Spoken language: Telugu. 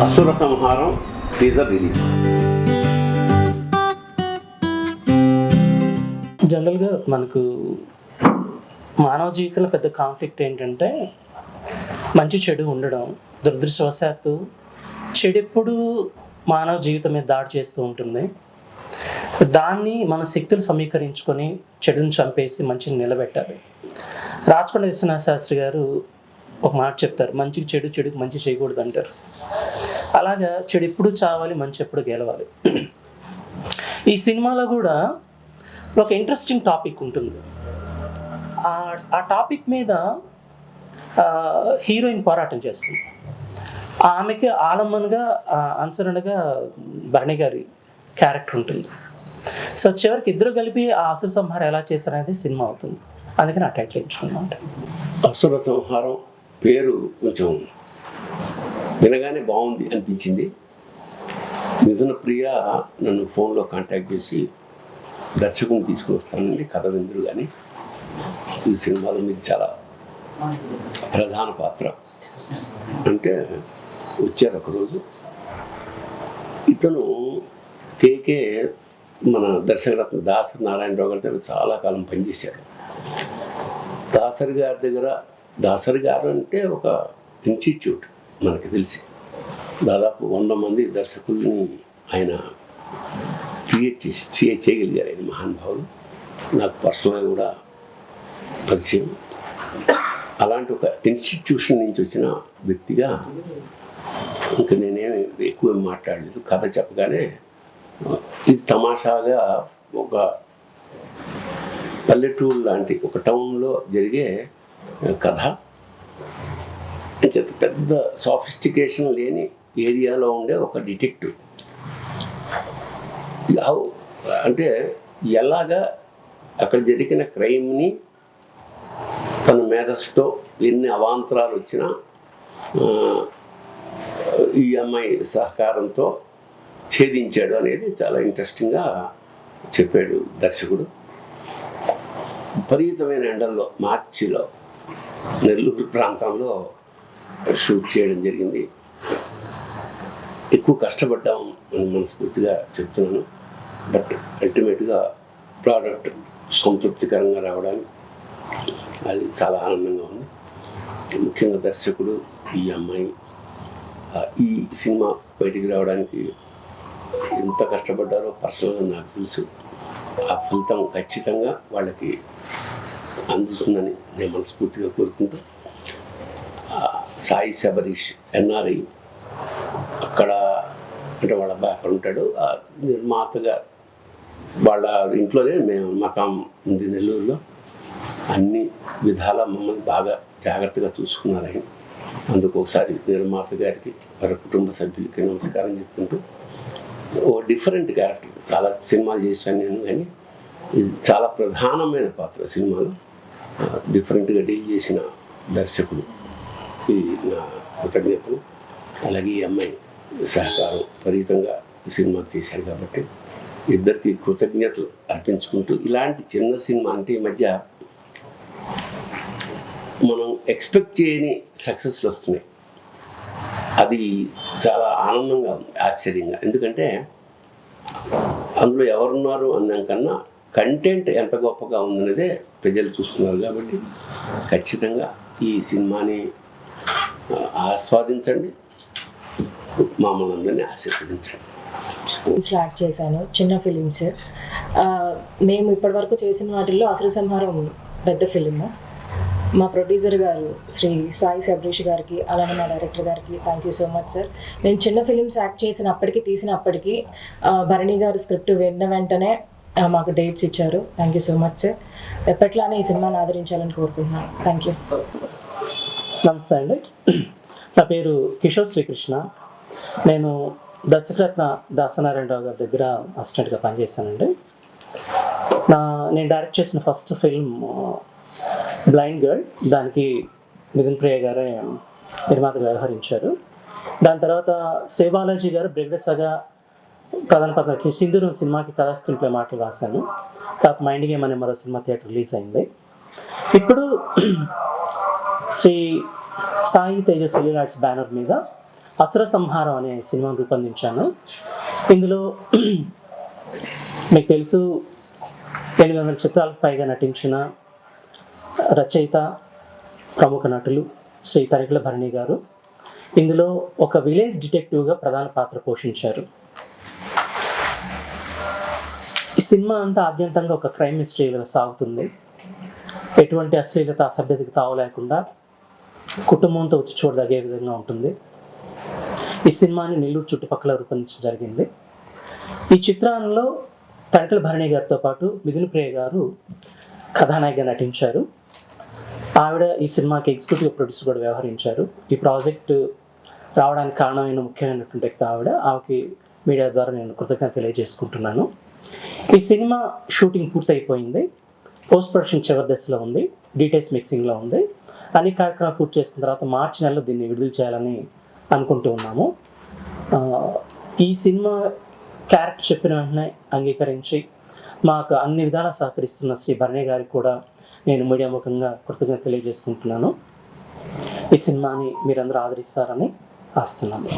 అసుర సంహారం టీజర్ రిలీజ్. జనరల్గా మనకు మానవ జీవితంలో పెద్ద కాన్ఫ్లిక్ట్ ఏంటంటే మంచి చెడు ఉండడం. దురదృష్టవశాత్తు చెడు ఎప్పుడు మానవ జీవితం మీద దాడి చేస్తూ ఉంటుంది. దాన్ని మన శక్తులు సమీకరించుకొని చెడుని చంపేసి మంచిని నిలబెట్టాలి. రాచకొండ విశ్వనాథ శాస్త్రి గారు ఒక మాట చెప్తారు, మంచికి చెడు, చెడుకి మంచి చేయకూడదు అంటారు. అలాగా చెడు ఎప్పుడు చావాలి, మంచి ఎప్పుడు గెలవాలి. ఈ సినిమాలో కూడా ఒక ఇంట్రెస్టింగ్ టాపిక్ ఉంటుంది. ఆ టాపిక్ మీద హీరోయిన్ పోరాటం చేస్తుంది. ఆమెకి ఆలంబనగా అనుసరణగా భరణి గారి క్యారెక్టర్ ఉంటుంది. సో చివరికి ఇద్దరు కలిపి ఆ అసుర సంహారం ఎలా చేశారనేది సినిమా అవుతుంది. అందుకని ఆ టైటిల్ ఎంచుకున్నాం. అసుర సంహారం పేరు కొంచెం వినగానే బాగుంది అనిపించింది. మిథున ప్రియ నన్ను ఫోన్లో కాంటాక్ట్ చేసి దర్శకుని తీసుకుని వస్తానండి, కథ విందురు కానీ ఈ సినిమాలో మీరు చాలా ప్రధాన పాత్ర అంటే వచ్చారు. ఒకరోజు ఇతను కేకే మన దర్శకరత్న దాసరి నారాయణరావు గారి దగ్గర చాలా కాలం పనిచేశారు. దాసరి గారు అంటే ఒక ఇన్స్టిట్యూట్ మనకి తెలిసి దాదాపు 100 మంది దర్శకుల్ని ఆయన క్రియేట్ చేయగలిగారు. ఆయన మహానుభావులు. నాకు పర్సనల్గా కూడా పరిచయం. అలాంటి ఒక ఇన్స్టిట్యూషన్ నుంచి వచ్చిన వ్యక్తిగా ఇంకా నేనేమి ఎక్కువ మాట్లాడలేదు. కథ చెప్పగానే ఇది తమాషాగా ఒక పల్లెటూరు లాంటి ఒక టౌన్లో జరిగే కథ, పెద్ద సాఫిస్టికేషన్ లేని ఏరియాలో ఉండే ఒక డిటెక్టివ్ అంటే ఎలాగా అక్కడ జరిగిన క్రైమ్ని తన మేధస్సుతో ఎన్ని అవాంతరాలు వచ్చినా ఈ అమ్మాయి సహకారంతో ఛేదించాడు అనేది చాలా ఇంట్రెస్టింగ్గా చెప్పాడు దర్శకుడు. విపరీతమైన ఎండల్లో మార్చిలో నెల్లూరు ప్రాంతంలో షూట్ చేయడం జరిగింది. ఎక్కువ కష్టపడ్డాం అని మనస్ఫూర్తిగా చెప్తున్నాను. బట్ అల్టిమేట్గా ప్రోడక్ట్ సంతృప్తికరంగా రావడానికి అది చాలా ఆనందంగా ఉంది. ముఖ్యంగా దర్శకుడు, ఈ అమ్మాయి ఈ సినిమా బయటికి రావడానికి ఎంత కష్టపడ్డారో పర్సనల్గా నాకు తెలుసు. ఆ ఫలితం ఖచ్చితంగా వాళ్ళకి అందుతుందని నేను మనస్ఫూర్తిగా కోరుకుంటూ, సాయి శబరీష్ ఎన్ఆర్ఐ అక్కడ అంటే వాళ్ళ అబ్బాయి అక్కడ ఉంటాడు. నిర్మాతగా వాళ్ళ ఇంట్లోనే మేము మకాం ఉంది నెల్లూరులో. అన్ని విధాలా మమ్మల్ని బాగా జాగ్రత్తగా చూసుకున్నారని అందుకు ఒకసారి నిర్మాత గారికి, వారి కుటుంబ సభ్యులకి నమస్కారం చెప్పుకుంటూ, ఓ డిఫరెంట్ క్యారెక్టర్. చాలా సినిమాలు చేశాను నేను, కానీ ఇది చాలా ప్రధానమైన పాత్ర సినిమాలో. డిఫరెంట్గా డీల్ చేసిన దర్శకుడు ఈ నా కృతజ్ఞతలు. అలాగే ఈ అమ్మాయి సహకారం విపరీతంగా ఈ సినిమాకు చేశారు కాబట్టి ఇద్దరికి కృతజ్ఞతలు అర్పించుకుంటూ, ఇలాంటి చిన్న సినిమా అంటే ఈ మధ్య మనం ఎక్స్పెక్ట్ చేయని సక్సెస్లు వస్తున్నాయి. అది చాలా ఆనందంగా ఉంది, ఆశ్చర్యంగా. ఎందుకంటే అందులో ఎవరున్నారు అన్నాకన్నా కంటెంట్ ఎంత గొప్పగా ఉందనేదే ప్రజలు చూస్తున్నారు. కాబట్టి ఖచ్చితంగా ఈ సినిమాని ఆస్వాదించండి, మమ్మల్ని అందరినీ ఆశీర్వదించండి. యాక్ట్ చేశాను, చిన్న ఫిలిమ్స్. మేము ఇప్పటివరకు చేసిన వాటిల్లో అసుర సంహారం పెద్ద ఫిలిము. మా ప్రొడ్యూసర్ గారు శ్రీ సాయి శబరీష్ గారికి, అలానే మా డైరెక్టర్ గారికి thank you so much sir. మేము చిన్న ఫిలిమ్స్ యాక్ట్ చేసినప్పటికీ, తీసినప్పటికీ భరణి గారు స్క్రిప్ట్ వెంటనే మాకు డేట్స్ ఇచ్చారు. Thank you so much sir. ఎప్పట్లానే ఈ సినిమాని ఆదరించాలని కోరుకుంటున్నాను. Thank you. నమస్తే అండి, నా పేరు కిషోర్ శ్రీకృష్ణ. నేను దర్శకరత్న దాసనారాయణరావు గారి దగ్గర అసిస్టెంట్గా పనిచేశానండి. నేను డైరెక్ట్ చేసిన ఫస్ట్ ఫిల్మ్ బ్లైండ్ గర్ల్. దానికి మిథున ప్రియ గారే నిర్మాతగా వ్యవహరించారు. దాని తర్వాత శివబాలాజీ గారు బ్రెగ్డెస్గా ప్రధాన పాత్ర సింధూరం సినిమాకి కథా స్క్రీన్ ప్లే మాటలు రాశాను. తర్వాత మైండ్ గేమ్ అనే మరో సినిమా థియేటర్ రిలీజ్ అయింది. ఇప్పుడు శ్రీ సాయి తేజ సెల్యులాయిడ్స్ బ్యానర్ మీద అసుర సంహారం అనే సినిమాను రూపొందించాను. ఇందులో మీకు తెలుసు 800 చిత్రాలకు పైగా నటించిన రచయిత, ప్రముఖ నటులు శ్రీ తనికెళ్ల భరణి గారు ఇందులో ఒక విలేజ్ డిటెక్టివ్గా ప్రధాన పాత్ర పోషించారు. ఈ సినిమా అంతా ఆద్యంతంగా ఒక క్రైమ్ మిస్టరీగా సాగుతుంది. ఎటువంటి అశ్లీలత, అసభ్యతకి తావు లేకుండా కుటుంబంతో వచ్చి చూడదగే విధంగా ఉంటుంది. ఈ సినిమాని నెల్లూరు చుట్టుపక్కల రూపొందించడం జరిగింది. ఈ చిత్రంలో తనికెళ్ల భరణి గారితో పాటు మిథున ప్రియ గారు కథానాయికగా నటించారు. ఆవిడ ఈ సినిమాకి ఎగ్జిక్యూటివ్ ప్రొడ్యూసర్ కూడా వ్యవహరించారు. ఈ ప్రాజెక్టు రావడానికి కారణమైన ముఖ్యమైనటువంటి వ్యక్తి ఆమెకి మీడియా ద్వారా నేను కృతజ్ఞత తెలియజేసుకుంటున్నాను. ఈ సినిమా షూటింగ్ పూర్తయిపోయింది. పోస్ట్ ప్రొడక్షన్ చివరి దశలో ఉంది. డీటెయిల్స్ మిక్సింగ్లో ఉంది. అన్ని కార్యక్రమాలు పూర్తి చేసుకున్న తర్వాత మార్చి నెలలో దీన్ని విడుదల చేయాలని అనుకుంటూ ఉన్నాము. ఈ సినిమా క్యారెక్టర్ చెప్పిన వెంటనే అంగీకరించి మాకు అన్ని విధాలా సహకరిస్తున్న శ్రీ భరణి గారికి కూడా నేను మీడియా ముఖంగా కృతజ్ఞత తెలియజేసుకుంటున్నాను. ఈ సినిమాని మీరందరూ ఆదరిస్తారని ఆశిస్తున్నాను.